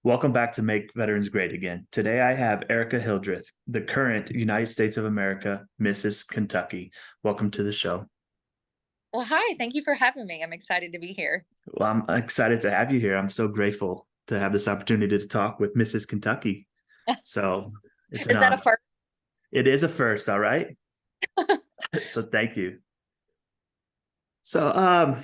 Welcome back to Make Veterans Great Again. Today I have Erica Hildreth, the current United States of America, Mrs. Kentucky. Welcome to the show. Well, hi. Thank you for having me. I'm excited to be here. Well, I'm excited to have you here. I'm so grateful to have this opportunity to talk with Mrs. Kentucky. So it's an Is that a honor. first? It is a first, all right? So thank you. So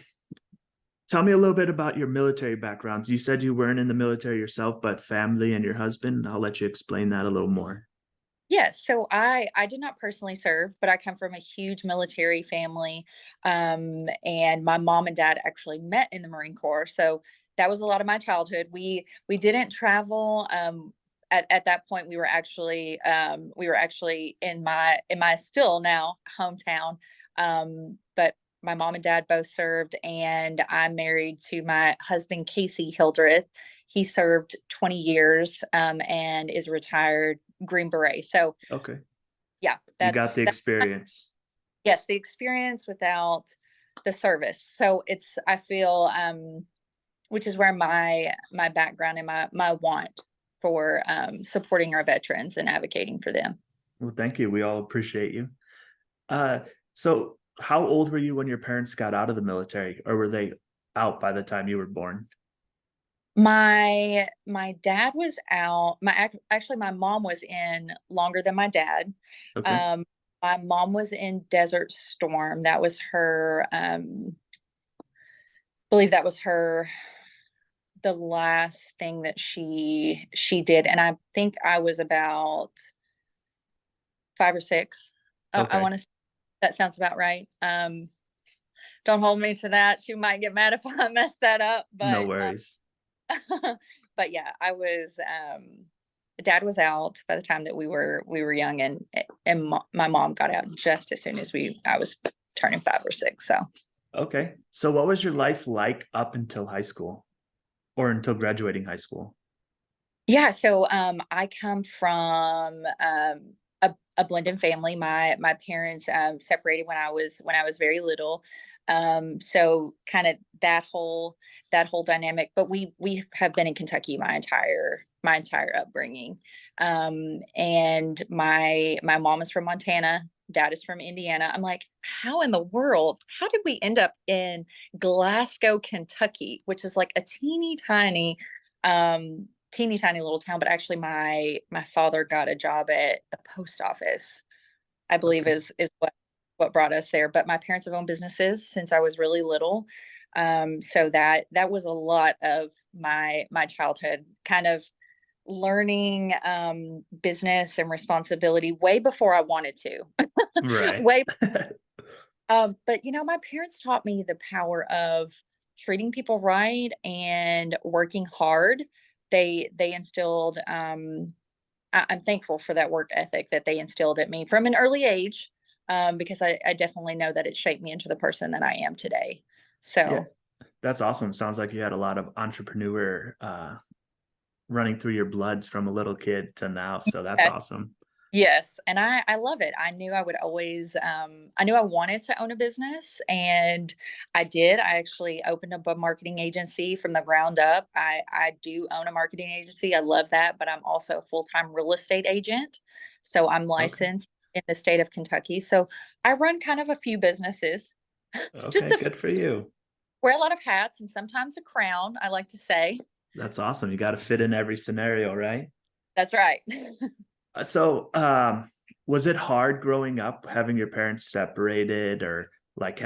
tell me a little bit about your military backgrounds. You said you weren't in the military yourself, but family and your husband. I'll let you explain that a little more. Yes. So I did not personally serve, but I come from a huge military family. And my mom and dad actually met in the Marine Corps. So that was a lot of my childhood. We didn't travel. At that point we were actually in my still now hometown. But my mom and dad both served, and I'm married to my husband Casey Hildreth. He served 20 years, and is retired Green Beret. So Okay. yeah, You got that's the that. experience. Yes, the experience without the service. So it's I feel which is where my background and my want for supporting our veterans and advocating for them. Well, thank you. We all appreciate you. Uh, so how old were you when your parents got out of the military, or were they out by the time you were born? My dad was out. Actually my mom was in longer than my dad. Okay. Um, my mom was in Desert Storm. That was her. Believe that was her the last thing that she did, and I think I was about 5 or 6. I Okay. want to. That sounds about right. Don't hold me to that. She might get mad if I mess that up, No but worries. but yeah, I was. Dad was out by the time that we were young, and my mom got out just as soon as we I was turning 5 or 6. So Okay. So what was your life like up until high school or until graduating high school? yeah, so I come from a blended family. My parents separated when I was very little. So kind of that whole dynamic. But we have been in Kentucky my entire upbringing. And my mom is from Montana. Dad is from Indiana. I'm like, how in the world? How did we end up in Glasgow, Kentucky, which is like a teeny tiny little town, but actually my father got a job at the post office, I believe Okay. is what brought us there. But my parents have owned businesses since I was really little. So that was a lot of my childhood, kind of learning business and responsibility way before I wanted to. Right. Way but my parents taught me the power of treating people right and working hard. They instilled I'm thankful for that work ethic that they instilled at me from an early age, because I definitely know that it shaped me into the person that I am today. Yeah. So That's awesome. Sounds like you had a lot of entrepreneur running through your bloods from a little kid to now. So that's yeah, awesome. yes, and I love it. I knew I would always I knew I wanted to own a business, and I did. I actually opened up a marketing agency from the ground up. I do own a marketing agency. I love that, but I'm also a full-time real estate agent. So I'm Okay. licensed in the state of Kentucky. So I run kind of a few businesses. Just Okay. to Good for you. wear a lot of hats and sometimes a crown, I like to say. That's awesome. You got to fit in every scenario, right? That's right. So, was it hard growing up having your parents separated, or like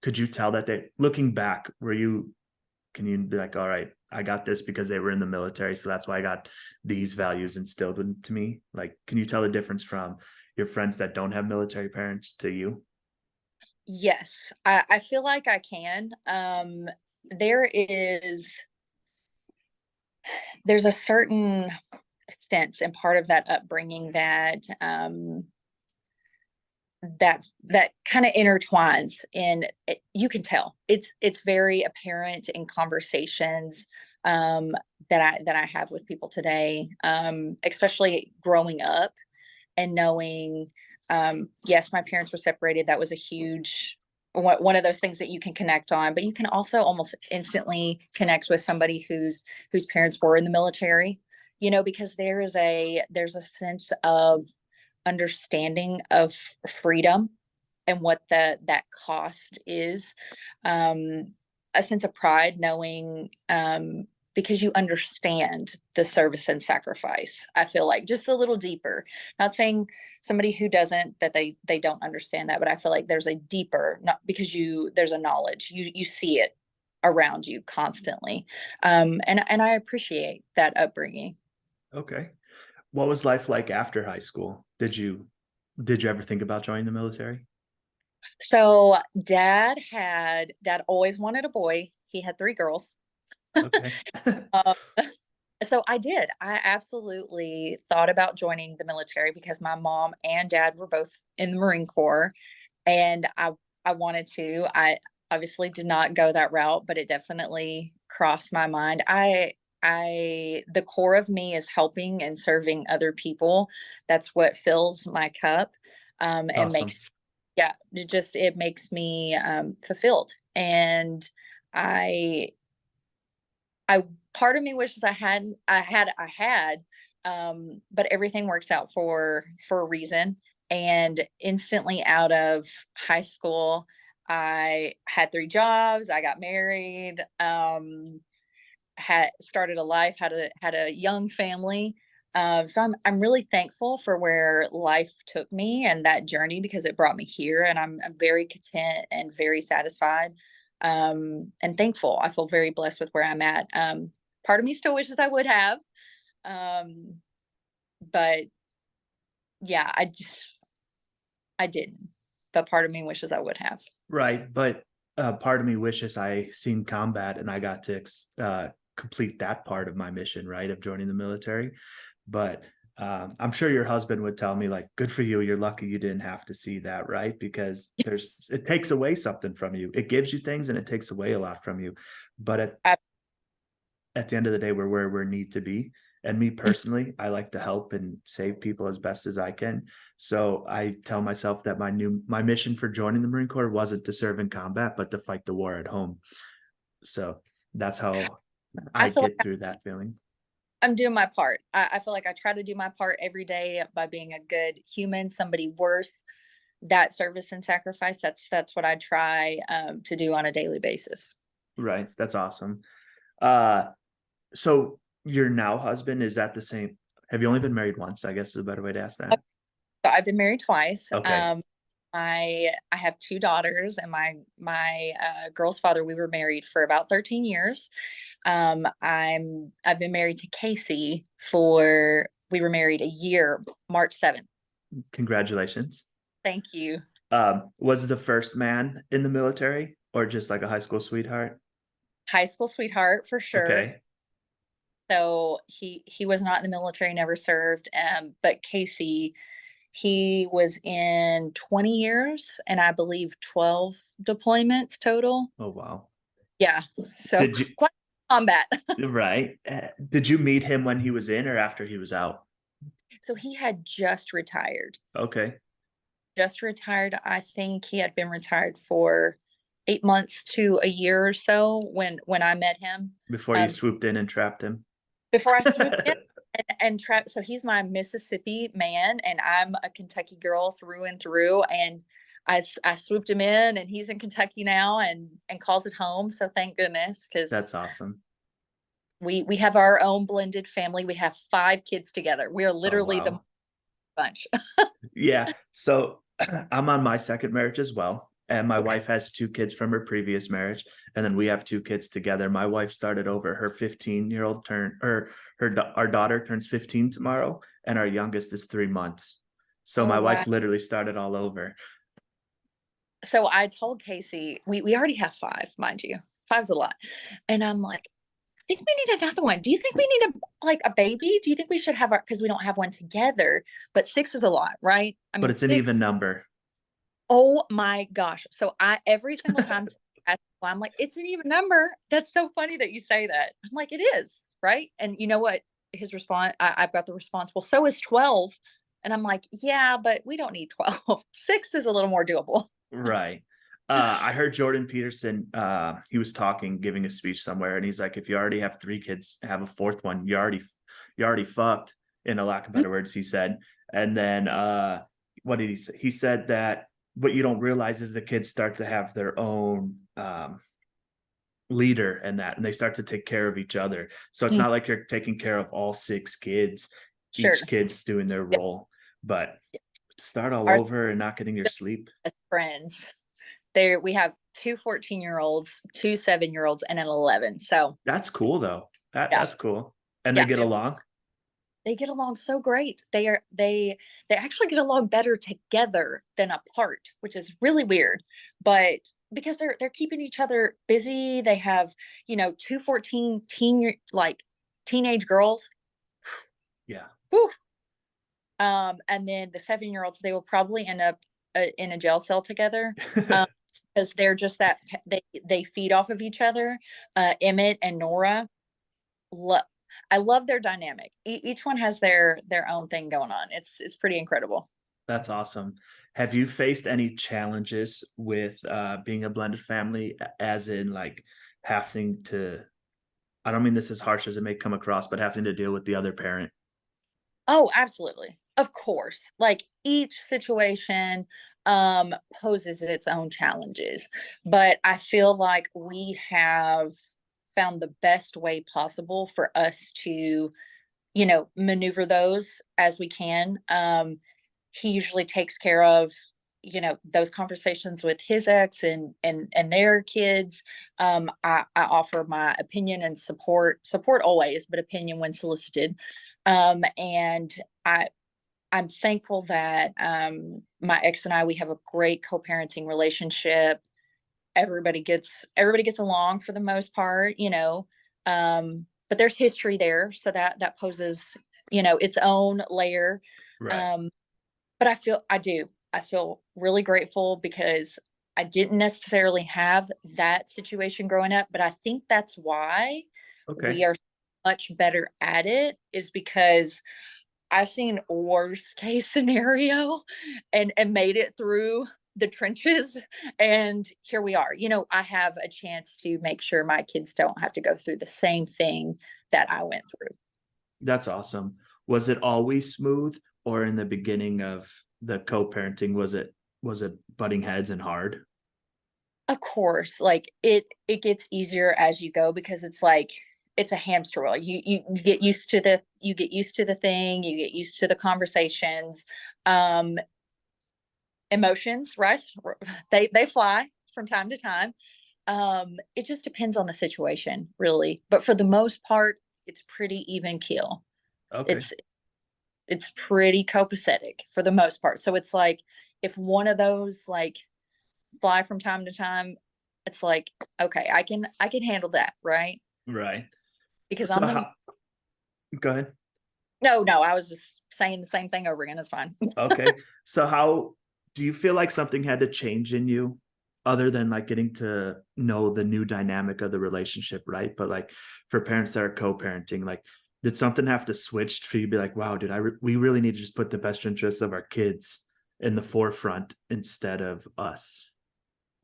could you tell that looking back, can you be like, all right, I got this because they were in the military, so that's why I got these values instilled into me? Like, can you tell the difference from your friends that don't have military parents to you? Yes, I feel like I can. There is there's a certain sense and part of that upbringing that kind of intertwines, and you can tell it's very apparent in conversations um, that I have with people today, especially growing up and knowing, yes, my parents were separated. That was a huge. one of those things that you can connect on, but you can also almost instantly connect with somebody whose parents were in the military, because there's a sense of understanding of freedom and what that cost is. Um, a sense of pride knowing, because you understand the service and sacrifice. I feel like just a little deeper. Not saying somebody who doesn't that they don't understand that, but I feel like there's a deeper, not because there's a knowledge, you see it around you constantly. And I appreciate that upbringing. Okay. What was life like after high school? Did you ever think about joining the military? So dad always wanted a boy. He had three girls. Okay. Um, so I did. I absolutely thought about joining the military because my mom and dad were both in the Marine Corps, and I wanted to. I obviously did not go that route, but it definitely crossed my mind. The core of me is helping and serving other people. That's what fills my cup, and Awesome. makes, yeah, it makes me fulfilled. And I I part of me wishes I had, but everything works out for a reason. And instantly out of high school, I had three jobs, I got married, had started a life, had a young family. So I'm really thankful for where life took me and that journey because it brought me here, and I'm very content and very satisfied, and thankful. I feel very blessed with where I'm at. Part of me still wishes I would have, um, but yeah, I didn't. But part of me wishes I would have. Right. But part of me wishes I seen combat and I got to complete that part of my mission, right, of joining the military. But I'm sure your husband would tell me, like, good for you. You're lucky you didn't have to see that, right? Because it takes away something from you. It gives you things and it takes away a lot from you. But I, at the end of the day, we're where we need to be. And me personally, I like to help and save people as best as I can. So I tell myself that my mission for joining the Marine Corps wasn't to serve in combat, but to fight the war at home. So that's how I I feel get like through that feeling. I'm doing my part. I feel like I try to do my part every day by being a good human, somebody worth that service and sacrifice. That's what I try, to do on a daily basis. Right. That's awesome. Uh, so your now husband, is that the same? Have you only been married once? I guess is a better way to ask that. So I've been married twice. Okay. I have two daughters, and my girl's father. We were married for about 13 years. I've been married to Casey for we were married a year, March 7th. Congratulations. Thank you. Was the first man in the military or just like a high school sweetheart? High school sweetheart for sure. Okay. So he was not in the military, never served. But Casey, he was in 20 years and I believe 12 deployments total. Oh, wow. Yeah. So Did you, quite combat. right? Did you meet him when he was in or after he was out? So he had just retired. Okay. Just retired. I think he had been retired for 8 months to a year or so when I met him. Before you Um, swooped in and trapped him. before I swooped in and trapped. So he's my Mississippi man, and I'm a Kentucky girl through and through. And I swooped him in, and he's in Kentucky now, and calls it home. So thank goodness, because That's awesome. we have our own blended family. We have five kids together. We are Oh, literally the wow. bunch. Yeah. So I'm on my second marriage as well. And my Okay. wife has two kids from her previous marriage. And then we have two kids together. My wife started over her 15-year-old turn, or our daughter turns 15 tomorrow, and our youngest is 3 months. So Oh my wow. wife literally started all over. So I told Casey, we already have five, mind you. Five's a lot. And I'm like, I think we need another one. Do you think we need a baby? Do you think we should have our, because we don't have one together, but six is a lot, right? I But mean, it's an even six, number. oh my gosh. So I every single time I'm like, it's an even number. That's so funny that you say that. I'm like, it is, right? And you know what? His response, I've got the response, well, so is 12. And I'm like, yeah, but we don't need 12. Six is a little more doable. Right. I heard Jordan Peterson, he was talking, giving a speech somewhere, and he's like, if you already have three kids, have a fourth one, you already fucked, in a lack of better words, he said. And then what did he say? He said that what you don't realize is the kids start to have their own leader and that, and they start to take care of each other. So it's Mm, not like you're taking care of all six kids, each sure. kid's doing their Yeah. role. But to start all Our over and not getting your sleep, best friends. There we have two 14-year-olds, two 7-year-olds, and an 11. So that's cool though. yeah, That's cool. And they yeah. get along. They get along so great. They actually get along better together than apart, which is really weird. But because they're keeping each other busy, they have, two 14 like teenage girls. Yeah. Whew. And then the 7-year-olds, they will probably end up in a jail cell together. Because they're just that they feed off of each other. Emmett and Nora, lo- I love their dynamic. Each one has their own thing going on. It's pretty incredible. That's awesome. Have you faced any challenges with being a blended family, as in like having to, I don't mean this as harsh as it may come across, but having to deal with the other parent? Oh, absolutely. Of course. Like each situation poses its own challenges, but I feel like we have found the best way possible for us to, maneuver those as we can. He usually takes care of, those conversations with his ex and their kids. I offer my opinion and support always, but opinion when solicited. And I I'm thankful that my ex and I, we have a great co-parenting relationship. Everybody gets along for the most part, but there's history there, so that poses, its own layer. Right. Um, but I feel really grateful because I didn't necessarily have that situation growing up, but I think that's why we Okay. are much better at it, is because I've seen worst case scenario and made it through the trenches, and here we are. I have a chance to make sure my kids don't have to go through the same thing that I went through. That's awesome. Was it always smooth, or in the beginning of the co-parenting, was it butting heads and hard? Of course, like it gets easier as you go because it's like it's a hamster wheel. You get used to the thing, you get used to the conversations. Um Emotions, right? They fly from time to time. It just depends on the situation, really. But for the most part, it's pretty even keel. Okay. It's pretty copacetic for the most part. So it's like if one of those like fly from time to time, it's like, okay, I can handle that, right? Right. Because So I'm the how, go ahead. no, I was just saying the same thing over again. It's fine. Okay. So how do you feel like something had to change in you, other than like getting to know the new dynamic of the relationship, right? But like for parents that are co-parenting, like did something have to switch for you to be like, wow, dude, we really need to just put the best interests of our kids in the forefront instead of us?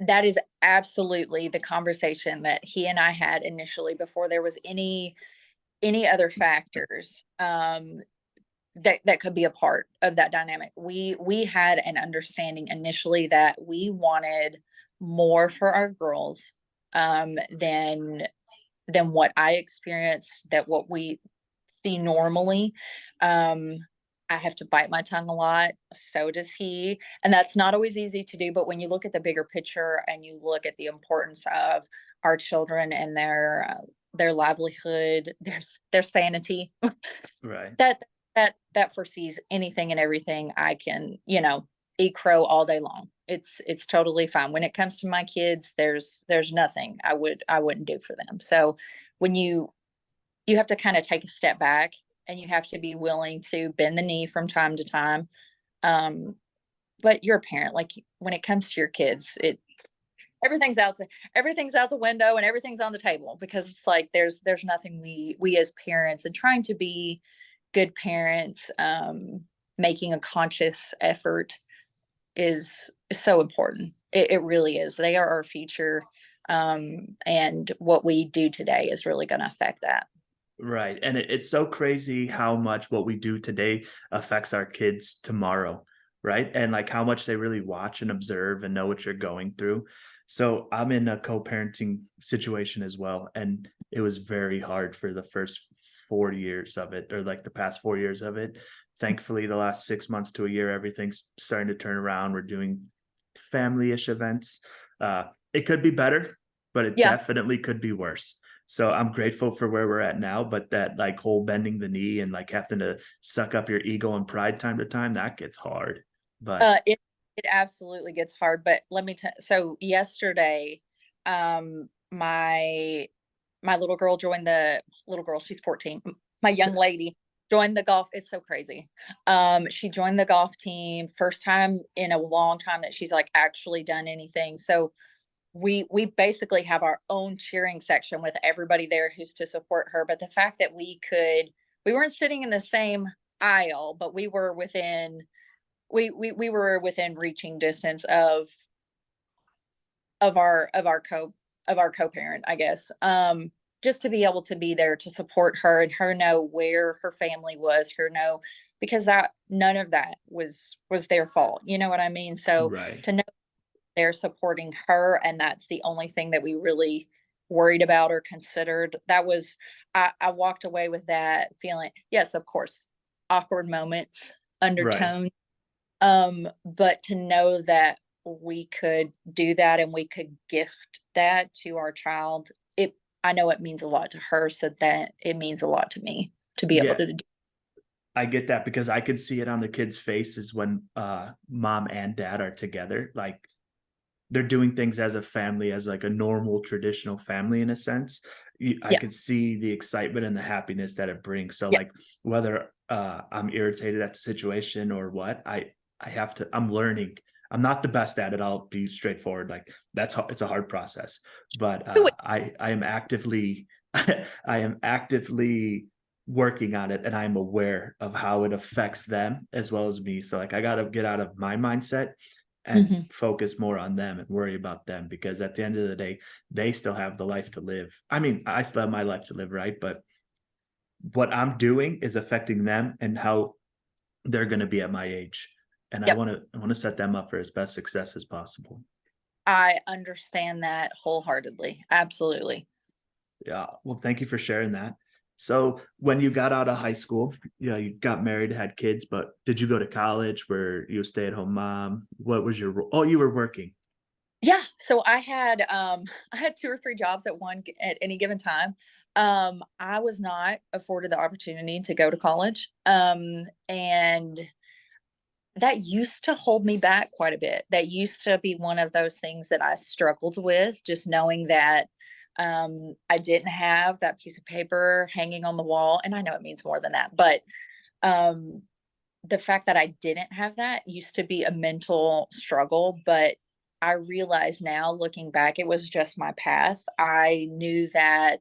That is absolutely the conversation that he and I had initially before there was any other factors that could be a part of that dynamic. We had an understanding initially that we wanted more for our girls than what I experienced, that what we see normally. Um, I have to bite my tongue a lot. So does he. And that's not always easy to do. But when you look at the bigger picture and you look at the importance of our children and their livelihood, their sanity, Right. that that foresees anything and everything. I can, eat crow all day long. It's totally fine. When it comes to my kids, there's nothing I wouldn't do for them. So when you have to kind of take a step back and you have to be willing to bend the knee from time to time. Um, but you're a parent. Like when it comes to your kids, everything's out the everything's out the window and everything's on the table because it's like there's nothing we as parents and trying to be good parents, making a conscious effort is so important. It really is. They are our future. And what we do today is really going to affect that. Right. And it's so crazy how much what we do today affects our kids tomorrow. Right. And like how much they really watch and observe and know what you're going through. So I'm in a co parenting situation as well. And it was very hard for the first 4 years of it, or like the past 4 years of it. Thankfully, the last 6 months to a year, everything's starting to turn around. We're doing family ish events. It could be better, but it Yeah. definitely could be worse. So I'm grateful for where we're at now, but that like whole bending the knee and like having to suck up your ego and pride time to time, that gets hard. But It absolutely gets hard, but let me tell. So yesterday, my little girl joined the little girl. She's 14. My young lady joined the golf. It's so crazy. She joined the golf team. First time in a long time that she's like actually done anything. So we basically have our own cheering section with everybody there who's to support her. But the fact that we weren't sitting in the same aisle, but we were within reaching distance of our co-parent, I guess. Just to be able to be there to support her and her know where her family was, her know, because that none of that was their fault. You know what I mean? So right, to know they're supporting her and that's the only thing that we really worried about or considered, that was, I walked away with that feeling, yes, of course, awkward moments, right. undertone, but to know that we could do that and we could gift that to our child, I know it means a lot to her, so that it means a lot to me to be able Yeah, to do. I get that because I could see it on the kids' faces when mom and dad are together. Like they're doing things as a family, as like a normal traditional family in a sense. I Yeah, could see the excitement and the happiness that it brings. So yeah, like whether I'm irritated at the situation or what, I have to. I'm learning. I'm not the best at it. I'll be straightforward. Like it's a hard process, but do it. I am actively I am actively working on it, and I'm aware of how it affects them as well as me. So like I got to get out of my mindset and Mhm. focus more on them and worry about them, because at the end of the day they still have the life to live. I mean, I still have my life to live, right? But what I'm doing is affecting them and how they're going to be at my age, and Yep. I want to set them up for as best success as possible. I understand that wholeheartedly. Absolutely. Yeah, well, thank you for sharing that. So when you got out of high school, yeah, you got married, had kids, but did you go to college? Were you a stay-at-home mom? What was your role? Oh, you were working. Yeah, so I had 2 or 3 jobs at any given time. I was not afforded the opportunity to go to college. And that used to hold me back quite a bit. That used to be one of those things that I struggled with, just knowing that I didn't have that piece of paper hanging on the wall. And I know it means more than that, but um the fact that I didn't have that used to be a mental struggle, but I realize now looking back, it was just my path. I knew how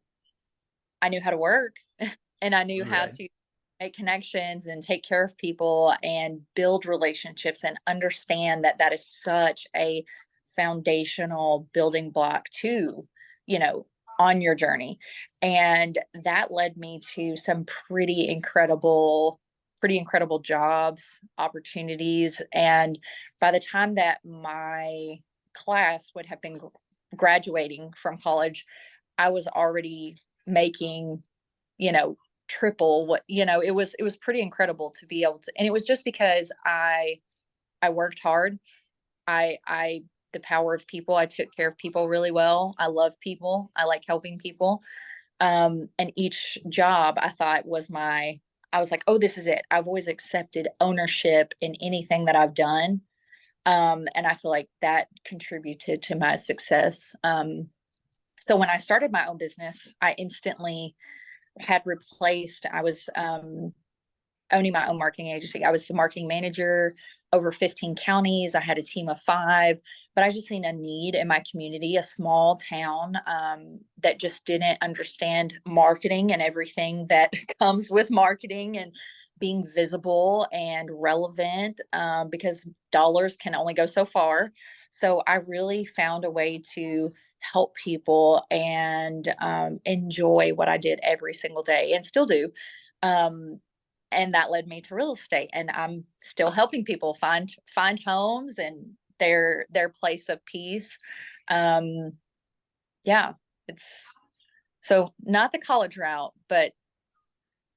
to work and I knew how Right, to make connections and take care of people and build relationships and understand that that is such a foundational building block to, you know, on your journey. And that led me to some pretty incredible jobs, opportunities. And by the time that my class would have been graduating from college, I was already making, you know, triple what, it was pretty incredible to be able to, and it was just because I worked hard. I the power of people, I took care of people really well. I love people. I like helping people. And each job I thought was I was like, oh, this is it. I've always accepted ownership in anything that I've done. And I feel like that contributed to my success. So when I started my own business, I instantly had replaced, I was owning my own marketing agency. I was the marketing manager over 15 counties. I had a team of 5, but I just seen a need in my community, a small town that just didn't understand marketing and everything that comes with marketing and being visible and relevant, because dollars can only go so far. So I really found a way to help people and enjoy what I did every single day and still do. Um, and that led me to real estate, and I'm still helping people find homes and their place of peace. Um, yeah, it's so not the college route, but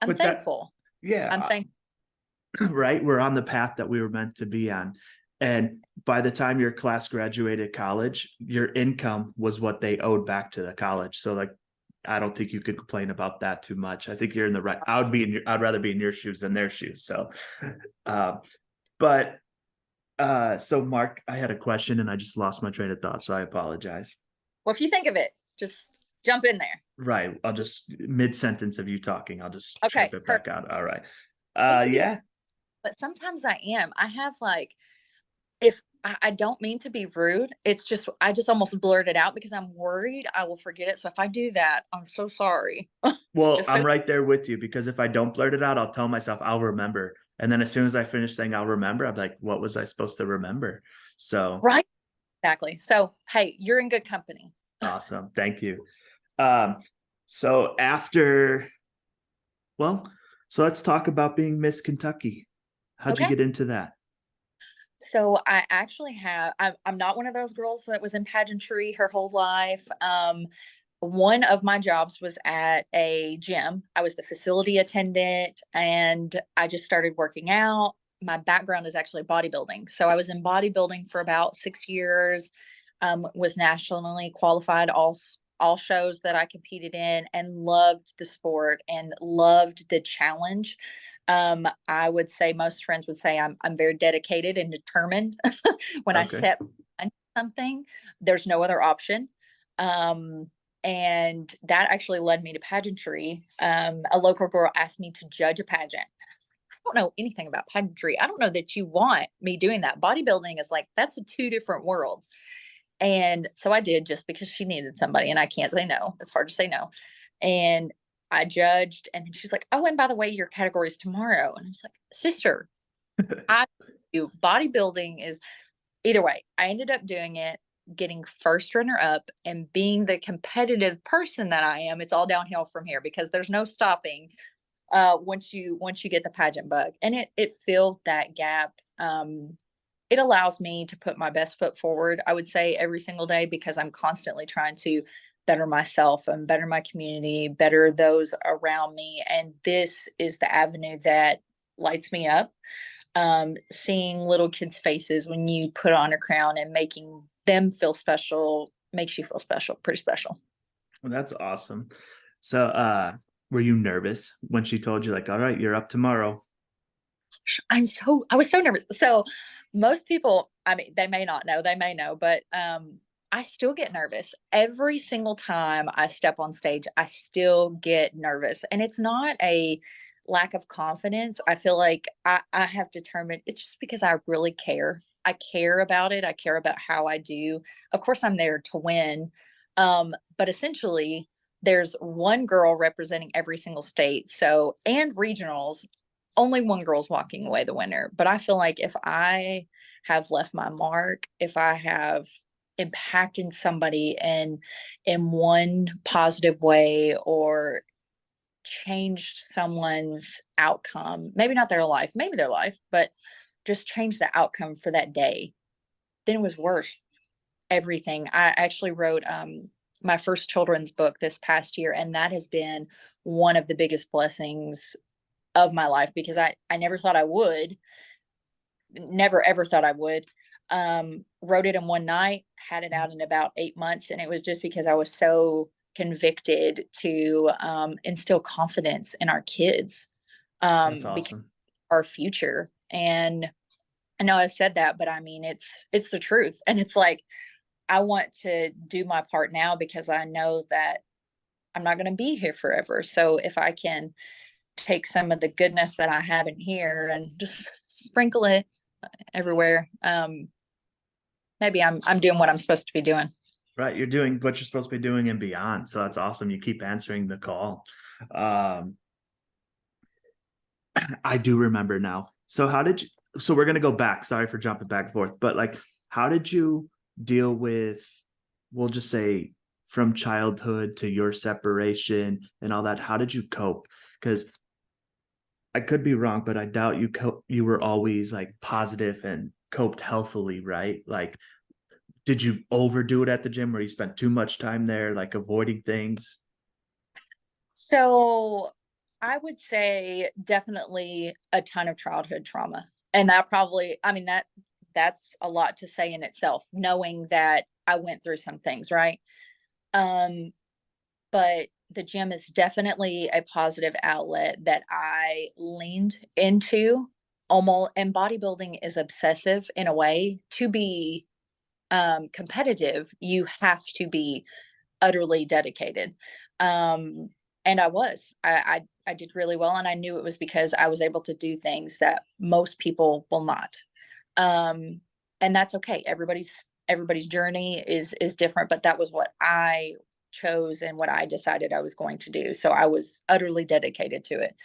I'm But that, thankful. I'm yeah, thankful. right. We're on the path that we were meant to be on. And by the time your class graduated college, your income was what they owed back to the college. So like, I don't think you could complain about that too much. I think you're in the right. I'd rather be in your shoes than their shoes. So, uh, but so Mark, I had a question and I just lost my train of thought. So I apologize. Well, if you think of it, just jump in there. Right. I'll just mid sentence of you talking. I'll just Okay, chirp it back perfect. out. All right. Hate to be that, Yeah. but sometimes I am. I have like if I don't mean to be rude, it's just I just almost blurt it out because I'm worried I will forget it. So if I do that, I'm so sorry. Well, Just so I'm right there with you because if I don't blurt it out, I'll tell myself I'll remember. And then as soon as I finish saying I'll remember, I'm like, what was I supposed to remember? So right. Exactly. So hey, you're in good company. awesome. Thank you. Um, so after, well, so let's talk about being Miss Kentucky. How'd you Okay. get into that? So I actually have I'm not one of those girls that was in pageantry her whole life. One of my jobs was at a gym. I was the facility attendant and I just started working out. My background is actually bodybuilding. So I was in bodybuilding for about 6 years, was nationally qualified all shows that I competed in and loved the sport and loved the challenge. I would say most friends would say I'm very dedicated and determined. When I Okay. set something, there's no other option. Um, and that actually led me to pageantry. A local girl asked me to judge a pageant. I was like, I don't know anything about pageantry. I don't know that you want me doing that. Bodybuilding is like, that's two different worlds. And so I did just because she needed somebody, and I can't say no. It's hard to say no. And I judged, and then she was like, "Oh, and by the way, your category is tomorrow." And I was like, "Sister, I do bodybuilding is either way." I ended up doing it, getting first runner up, and being the competitive person that I am. It's all downhill from here because there's no stopping once you get the pageant bug, and it filled that gap. It allows me to put my best foot forward, I would say, every single day because I'm constantly trying to better myself and better my community, better those around me. And this is the avenue that lights me up. Seeing little kids' faces when you put on a crown and making them feel special makes you feel special, pretty special. Well, that's awesome. So were you nervous when she told you like, all right, you're up tomorrow? I was so nervous. So most people, I mean, they may not know, they may know, but I still get nervous. Every single time I step on stage, I still get nervous. And it's not a lack of confidence. I feel like I have determined it's just because I really care. I care about it. I care about how I do. Of course, I'm there to win. But essentially, there's one girl representing every single state. So, and regionals, only one girl's walking away the winner. But I feel like if I have left my mark, if I have impacted somebody in one positive way or changed someone's outcome, maybe not their life, maybe their life, but just change the outcome for that day, then it was worth everything. I actually wrote my first children's book this past year, and that has been one of the biggest blessings of my life because I never thought I would, never ever thought I would. Wrote it in one night, had it out in about 8 months, and it was just because I was so convicted to instill confidence in our kids, That's because awesome. our future. And I know I've said that, but I mean it's the truth, and it's like I want to do my part now because I know that I'm not going to be here forever. So if I can take some of the goodness that I have in here and just sprinkle it everywhere. Maybe I'm doing what I'm supposed to be doing. Right. You're doing what you're supposed to be doing and beyond. So that's awesome. You keep answering the call. Um, I do remember now. So how did you, so we're going to go back. Sorry for jumping back and forth, but like, how did you deal with, we'll just say, from childhood to your separation and all that? How did you cope? Because I could be wrong, but I doubt you were always like positive and coped healthily, right? Like, did you overdo it at the gym, where you spent too much time there, like avoiding things? So I would say definitely a ton of childhood trauma. And that probably, I mean, that's a lot to say in itself, knowing that I went through some things, right? Um, but the gym is definitely a positive outlet that I leaned into almost, and bodybuilding is obsessive in a way. To be competitive, you have to be utterly dedicated. Um, and I was. I did really well, and I knew it was because I was able to do things that most people will not. Um, and that's okay. Everybody's journey is different, but that was what I chose and what I decided I was going to do. So I was utterly dedicated to it.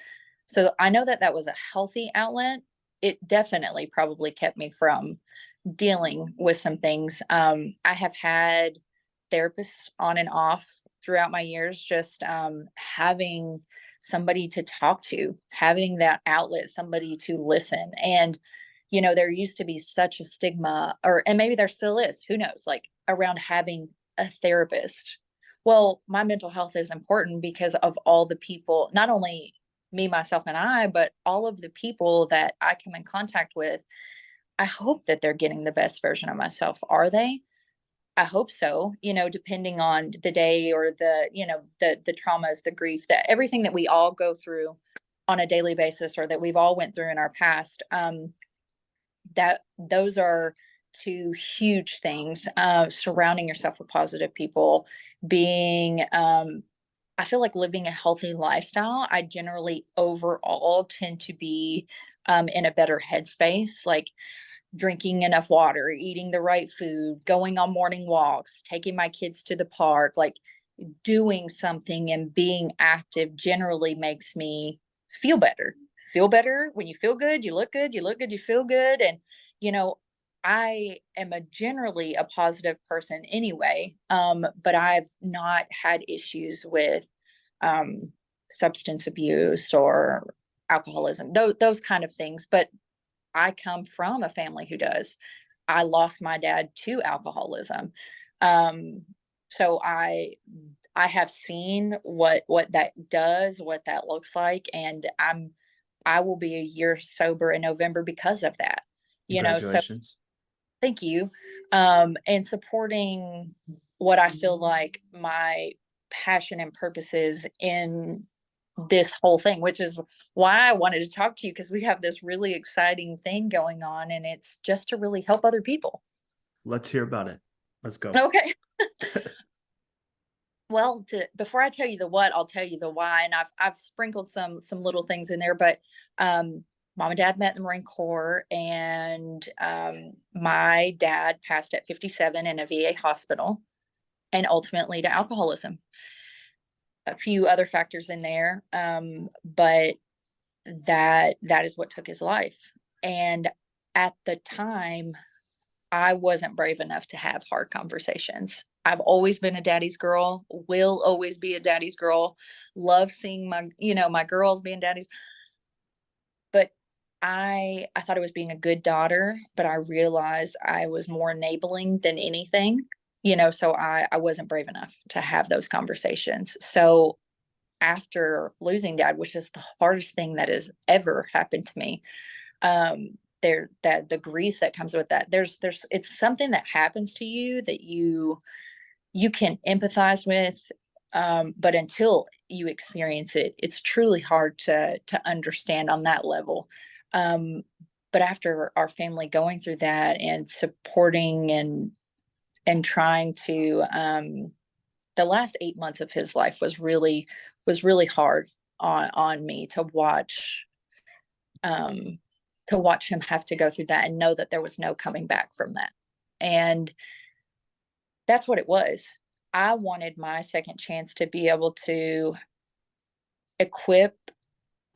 So I know that that was a healthy outlet. It definitely probably kept me from dealing with some things. I have had therapists on and off throughout my years, just having somebody to talk to, having that outlet, somebody to listen. And, there used to be such a stigma, and maybe there still is, who knows, like around having a therapist. Well, my mental health is important because of all the people, not only me, myself, and I, but all of the people that I come in contact with. I hope that they're getting the best version of myself. Are they? I hope so, depending on the day or the traumas, the grief, that everything that we all go through on a daily basis or that we've all went through in our past. That those are two huge things. Surrounding yourself with positive people, being I feel like living a healthy lifestyle. I generally overall tend to be in a better headspace. Like drinking enough water, eating the right food, going on morning walks, taking my kids to the park, like doing something and being active generally makes me feel better. Feel better. When you feel good, you look good, you look good, you feel good. And, you know, I am generally a positive person anyway, but I've not had issues with um, substance abuse or alcoholism, those kind of things. But I come from a family who does. I lost my dad to alcoholism. Um, so I have seen what that does, what that looks like, and I will be a year sober in November because of that. So Congratulations. thank you. And supporting what I feel like my passion and purpose is in this whole thing, which is why I wanted to talk to you, because we have this really exciting thing going on and it's just to really help other people. Let's hear about it. Let's go. Okay. Well, before I tell you the what, I'll tell you the why. And I've sprinkled some little things in there, but mom and dad met in the Marine Corps, and my dad passed at 57 in a VA hospital and ultimately to alcoholism. A few other factors in there, but that is what took his life. And at the time, I wasn't brave enough to have hard conversations. I've always been a daddy's girl, will always be a daddy's girl, love seeing my girls being daddies. But I thought I was being a good daughter, but I realized I was more enabling than anything, so I wasn't brave enough to have those conversations. So after losing dad, which is the hardest thing that has ever happened to me, that the grief that comes with that, there's it's something that happens to you that you can empathize with, but until you experience it, it's truly hard to understand on that level. But after our family going through that and supporting and trying to, the last 8 months of his life was really hard on me um, to watch him have to go through that and know that there was no coming back from that. And that's what it was. I wanted my second chance to be able to equip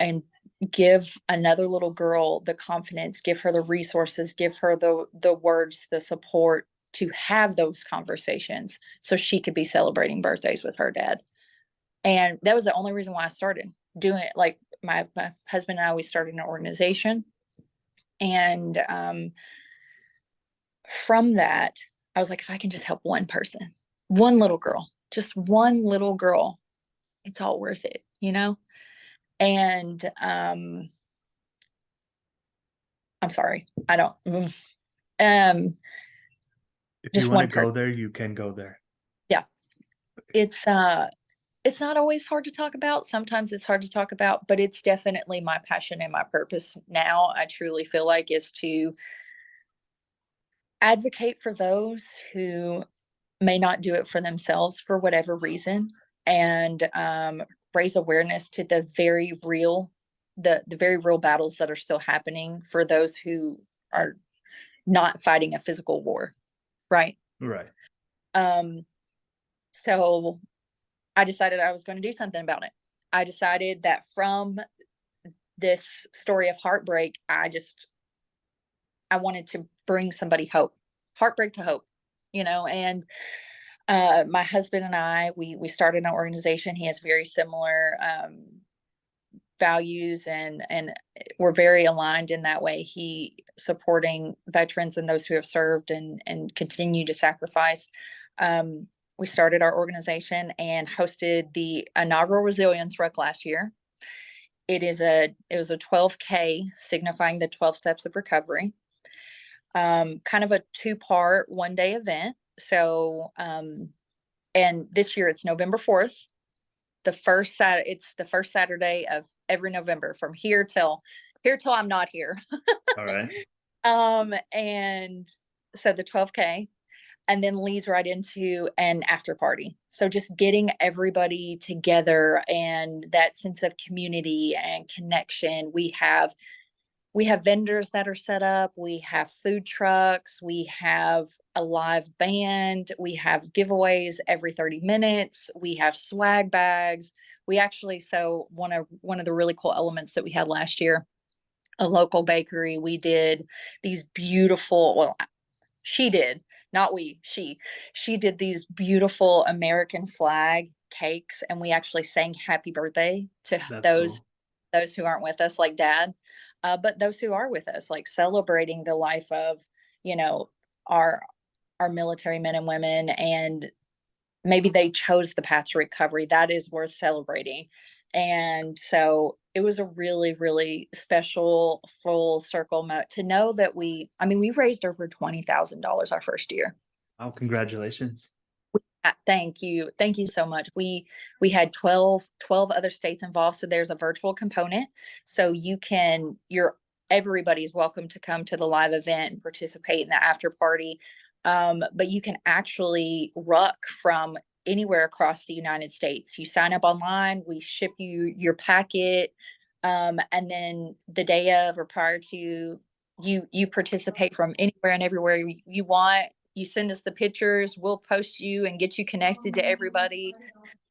and give another little girl the confidence, give her the resources, give her the words, the support to have those conversations so she could be celebrating birthdays with her dad. And that was the only reason why I started doing it. Like my husband and I, we started an organization. And from that, I was like, if I can just help one person, one little girl, just one little girl, it's all worth it, you know? And I'm sorry, I don't, um, If you just want to one go person. there, you can go there. Yeah. It's not always hard to talk about. Sometimes it's hard to talk about, but it's definitely my passion and my purpose now. I truly feel like is to advocate for those who may not do it for themselves for whatever reason, and raise awareness to the very real battles that are still happening for those who are not fighting a physical war, right? Right. Um, so I decided I was going to do something about it. I decided that from this story of heartbreak, I wanted to bring somebody hope, heartbreak to hope, you know. And my husband and I, we started an organization. He has very similar values, and we're very aligned in that way. He supporting veterans and those who have served and continue to sacrifice. We started our organization and hosted the inaugural Resilience Ruck last year. It was a 12K signifying the 12 steps of recovery. Kind of a 2-part 1-day event. So and this year it's November 4th. It's the first Saturday of every November from here till I'm not here. All right. And so the 12K, and then leads right into an after party. So just getting everybody together and that sense of community and connection. We have vendors that are set up. We have food trucks. We have a live band. We have giveaways every 30 minutes. We have swag bags. We actually, so one of the really cool elements that we had last year, a local bakery, we did these beautiful, well, she did, not we, she did these beautiful American flag cakes, and we actually sang happy birthday to That's cool. those who aren't with us, like dad, but those who are with us, like celebrating the life of, you know, our our military men and women, and maybe they chose the path to recovery. That is worth celebrating. And so it was a really, really special full circle to know that we raised over $20,000 our first year. Oh, congratulations. Thank you. Thank you so much. We had 12 other states involved. So there's a virtual component. So everybody's welcome to come to the live event and participate in the after party. But you can actually ruck from anywhere across the United States. You sign up online, we ship you your packet. And then the day of or prior to, you participate from anywhere and everywhere you want. You send us the pictures, we'll post you and get you connected to everybody.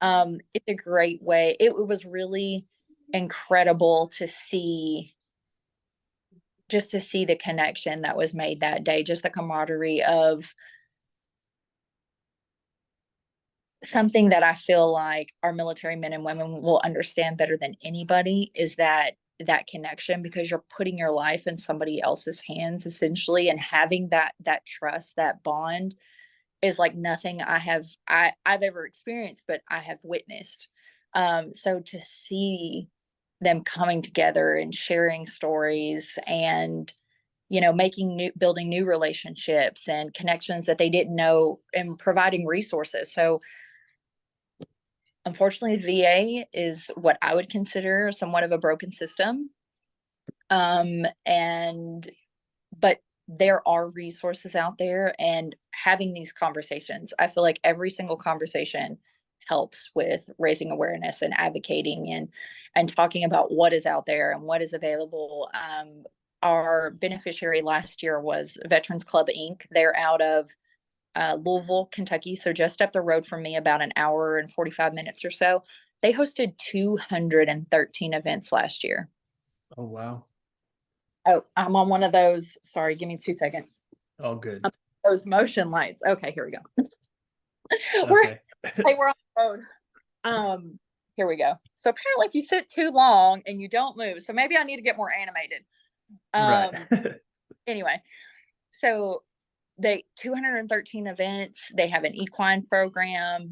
It's a great way. It was really incredible to see, just to see the connection that was made that day, just the camaraderie of something that I feel like our military men and women will understand better than anybody, is that connection, because you're putting your life in somebody else's hands essentially, and having that trust, that bond is like nothing I've ever experienced, but I have witnessed. So to see them coming together and sharing stories, and building new relationships and connections that they didn't know, and providing resources. So unfortunately, the VA is what I would consider somewhat of a broken system. And but there are resources out there, and having these conversations, I feel like every single conversation helps with raising awareness and advocating, and talking about what is out there and what is available. Our beneficiary last year was Veterans Club Inc. They're out of Louisville, Kentucky, so just up the road from me, about an hour and 45 minutes or so. They hosted 213 events last year. Oh, wow. Oh, I'm on one of those. Sorry, give me 2 seconds. All good. those motion lights. Okay, here we go. We're Okay. hey, we're on the road. Here we go. So apparently if you sit too long and you don't move, so maybe I need to get more animated. Right. Um, anyway, so they 213 events, they have an equine program.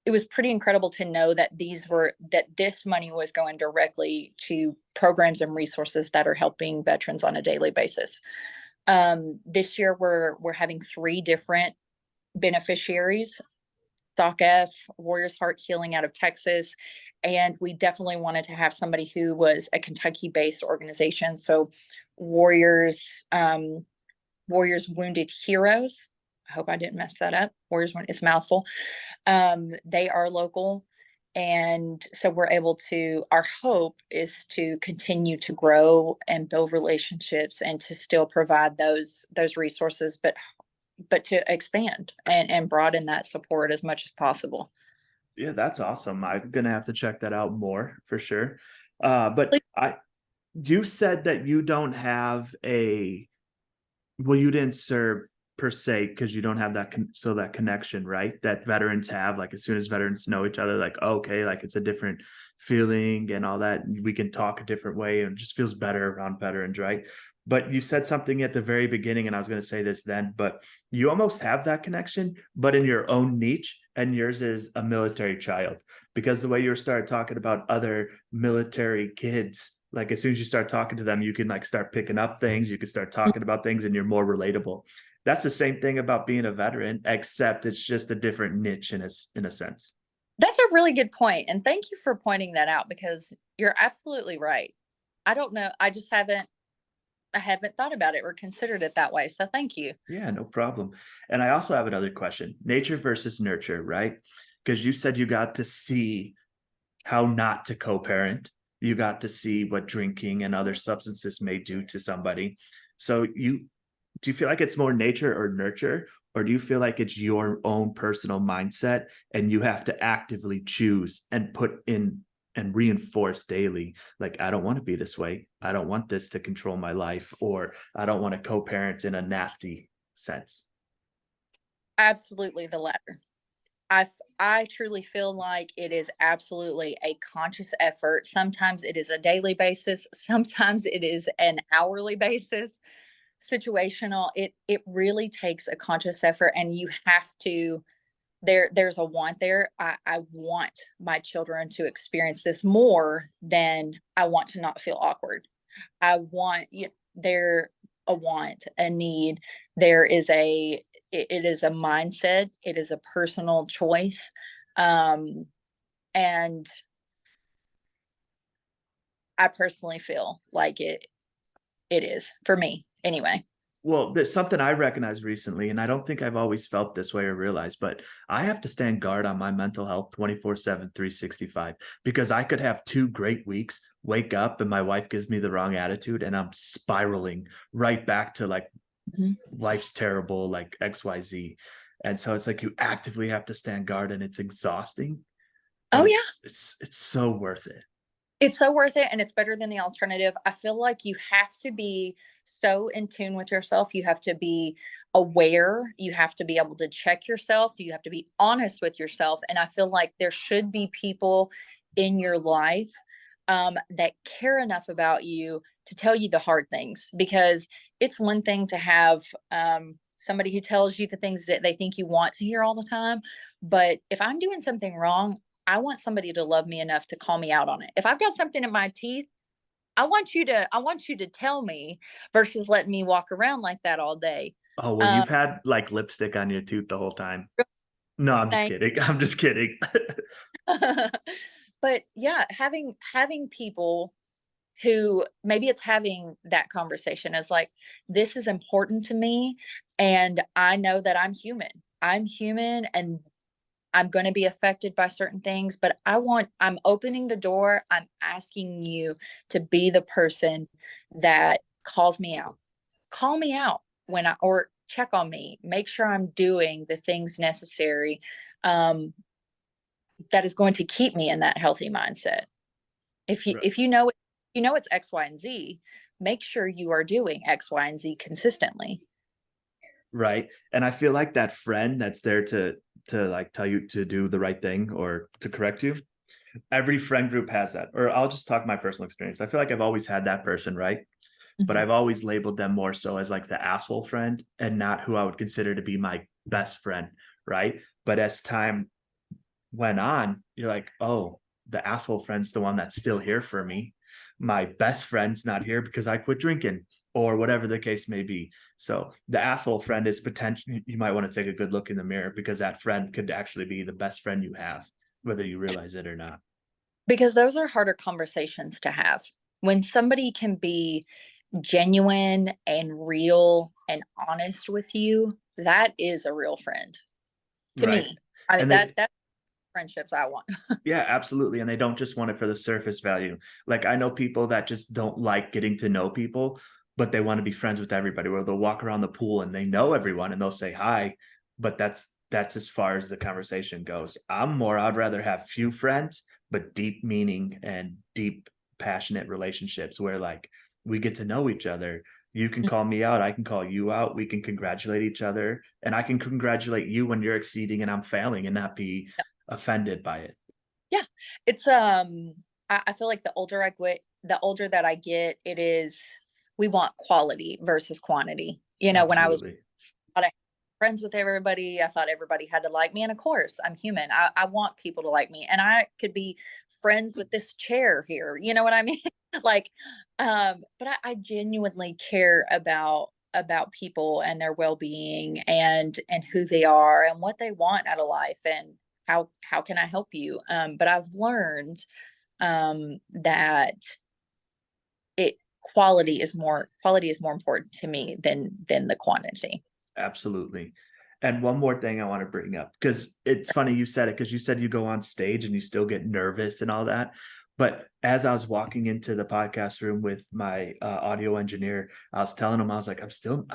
It was pretty incredible to know that this money was going directly to programs and resources that are helping veterans on a daily basis. This year we're having 3 different beneficiaries: Stock F, Warriors Heart Healing out of Texas, and we definitely wanted to have somebody who was a Kentucky-based organization. So Warriors, Warriors Wounded Heroes. I hope I didn't mess that up. Warriors, it's a mouthful. They are local. And so we're able to, our hope is to continue to grow and build relationships and to still provide those resources, but to expand and broaden that support as much as possible. Yeah, that's awesome. I'm gonna have to check that out more for sure. But you said that you don't have a well, you didn't serve per se because you don't have that connection, right? That veterans have, like as soon as veterans know each other, like okay, like it's a different feeling and all that. We can talk a different way and it just feels better around veterans, right? But you said something at the very beginning, and I was going to say this then, but you almost have that connection, but in your own niche, and yours is a military child. Because the way you started talking about other military kids, like as soon as you start talking to them, you can like start picking up things, you can start talking about things, and you're more relatable. That's the same thing about being a veteran, except it's just a different niche in a sense. That's a really good point, and thank you for pointing that out because you're absolutely right. I don't know. I haven't thought about it or considered it that way. So thank you. Yeah, no problem. And I also have another question: nature versus nurture, right? Because you said you got to see how not to co-parent. You got to see what drinking and other substances may do to somebody. So do you feel like it's more nature or nurture, or do you feel like it's your own personal mindset and you have to actively choose and put in and reinforce daily, like I don't want to be this way, I don't want this to control my life, or I don't want to co-parent in a nasty sense? Absolutely the latter. I truly feel like it is absolutely a conscious effort. Sometimes it is a daily basis, sometimes it is an hourly basis, situational. It really takes a conscious effort, and you have to, there's a want there. I want my children to experience this more than I want to not feel awkward. I want you there a want, a need. There is it is a mindset, it is a personal choice. Um, and I personally feel like it is for me anyway. Well, there's something I recognized recently, and I don't think I've always felt this way or realized, but I have to stand guard on my mental health 24/7, 365, because I could have 2 great weeks, wake up, and my wife gives me the wrong attitude, and I'm spiraling right back to like Mhm. life's terrible, like XYZ. And so it's like you actively have to stand guard, and it's exhausting, but Oh yeah. it's so worth it. It's so worth it, and it's better than the alternative. I feel like you have to be so in tune with yourself. You have to be aware. You have to be able to check yourself. You have to be honest with yourself. And I feel like there should be people in your life that care enough about you to tell you the hard things, because it's one thing to have somebody who tells you the things that they think you want to hear all the time. But if I'm doing something wrong, I want somebody to love me enough to call me out on it. If I've got something in my teeth, I want you to tell me versus letting me walk around like that all day. Oh, where Um, you've had like lipstick on your tooth the whole time. No, I'm just thank kidding. I'm just kidding. but yeah, having people who maybe it's having that conversation is like, this is important to me, and I know that I'm human. I'm human, and I'm going to be affected by certain things, but I'm opening the door. I'm asking you to be the person that calls me out. Call me out or check on me. Make sure I'm doing the things necessary um, that is going to keep me in that healthy mindset. Right. If you know it's X, Y, and Z, make sure you are doing X, Y, and Z consistently. right? And I feel like that friend that's there to like tell you to do the right thing or to correct you. Every friend group has that. Or I'll just talk my personal experience. I feel like I've always had that person, right? But Mhm. I've always labeled them more so as like the asshole friend and not who I would consider to be my best friend, right? But as time went on, you're like, oh, the asshole friend's the one that's still here for me. My best friend's not here because I quit drinking or whatever the case may be. So the asshole friend is potential. You might want to take a good look in the mirror because that friend could actually be the best friend you have, whether you realize it or not. Because those are harder conversations to have. When somebody can be genuine and real and honest with you, that is a real friend to Right. me. I mean, And they, that's friendships I want. yeah, absolutely. And they don't just want it for the surface value. Like I know people that just don't like getting to know people, but they want to be friends with everybody, where they'll walk around the pool and they know everyone and they'll say hi, but that's as far as the conversation goes. I'd rather have few friends, but deep meaning and deep passionate relationships where like we get to know each other. You can call me out, I can call you out, we can congratulate each other, and I can congratulate you when you're exceeding and I'm failing and not be offended by it. Yeah. It's I feel like the older that I get, it is we want quality versus quantity. You know, when I was Absolutely. thought I had friends with everybody, I thought everybody had to like me. And of course, I'm human. I want people to like me. And I could be friends with this chair here. You know what I mean? Like, but I genuinely care about people and their well-being and who they are and what they want out of life and how can I help you? But I've learned that it quality is more important to me than the quantity. Absolutely. And one more thing I want to bring up because it's funny you said it because you said you go on stage and you still get nervous and all that. But as I was walking into the podcast room with my audio engineer, I was telling him, I was like, I'm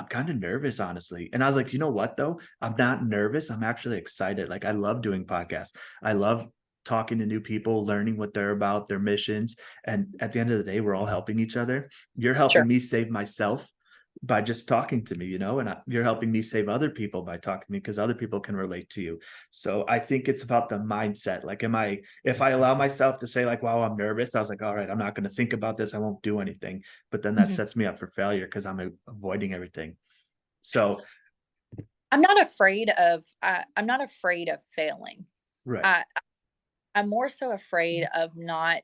kind of nervous, honestly. And I was like, you know what, though? I'm not nervous. I'm actually excited. Like, I love doing podcasts. I love talking to new people, learning what they're about, their missions. And at the end of the day, we're all helping each other. You're helping Sure. me save myself by just talking to me, and you're helping me save other people by talking to me because other people can relate to you. So I think it's about the mindset. Like, if I allow myself to say like, wow, I'm nervous, I was like, all right, I'm not going to think about this. I won't do anything. But then that Mhm. sets me up for failure because I'm avoiding everything. So, I'm not afraid of failing. right, I I'm more so afraid of not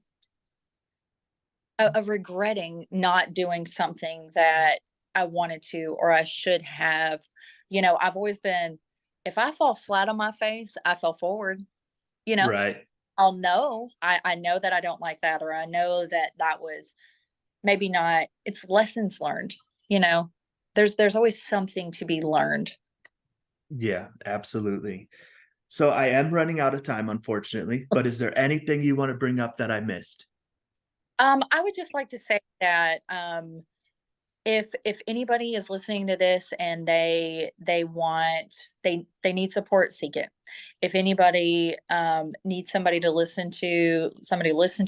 of regretting not doing something that I wanted to or I should have. You know, I've always been if I fall flat on my face, I fell forward, you know. right. I know that I don't like that or I know that that was maybe not it's lessons learned, you know. There's always something to be learned. Yeah, absolutely. So I am running out of time, unfortunately, but is there anything you want to bring up that I missed? I would just like to say that if anybody is listening to this and they need support, seek it. If anybody needs somebody to listen to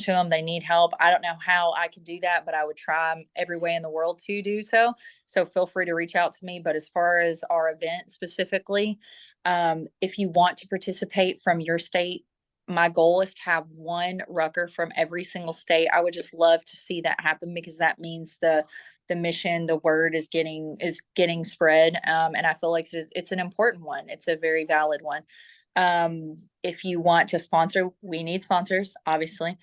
them, they need help. I don't know how I could do that, but I would try every way in the world to do so. So feel free to reach out to me. But as far as our event specifically, if you want to participate from your state, my goal is to have one rucker from every single state. I would just love to see that happen because that means the mission, the word is getting spread, and I feel like it's an important one. It's a very valid one. If you want to sponsor, we need sponsors, obviously.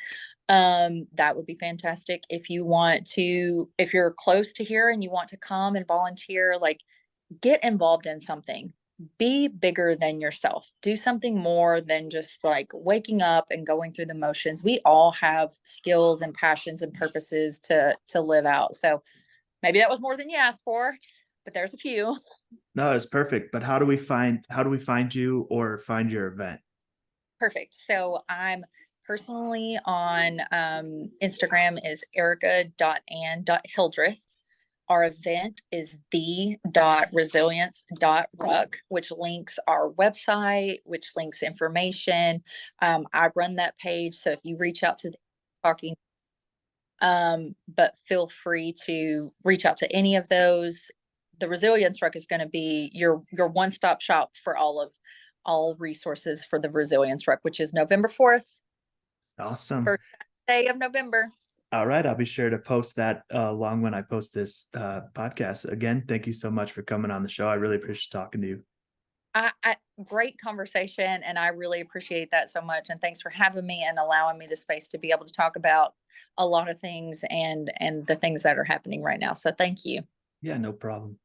That would be fantastic. If you're close to here and you want to come and volunteer, like get involved in something. Be bigger than yourself. Do something more than just like waking up and going through the motions. We all have skills and passions and purposes to live out. So maybe that was more than you asked for, but there's a few. No, it's perfect. But how do we find you or find your event? Perfect. So I'm personally on Instagram is erica.ann.hildreth. Our event is the.resilience.ruck, which links our website, which links information. I run that page. So if you reach out to the talking, but feel free to reach out to any of those. the Resilience Ruck is going to be your one-stop shop for all resources for the Resilience Ruck, which is November 4th, Awesome. first day of November. All right. I'll be sure to post that along when I post this podcast. Again, thank you so much for coming on the show. I really appreciate talking to you. I great conversation, and I really appreciate that so much. And thanks for having me and allowing me the space to be able to talk about a lot of things and the things that are happening right now. So thank you. Yeah, no problem.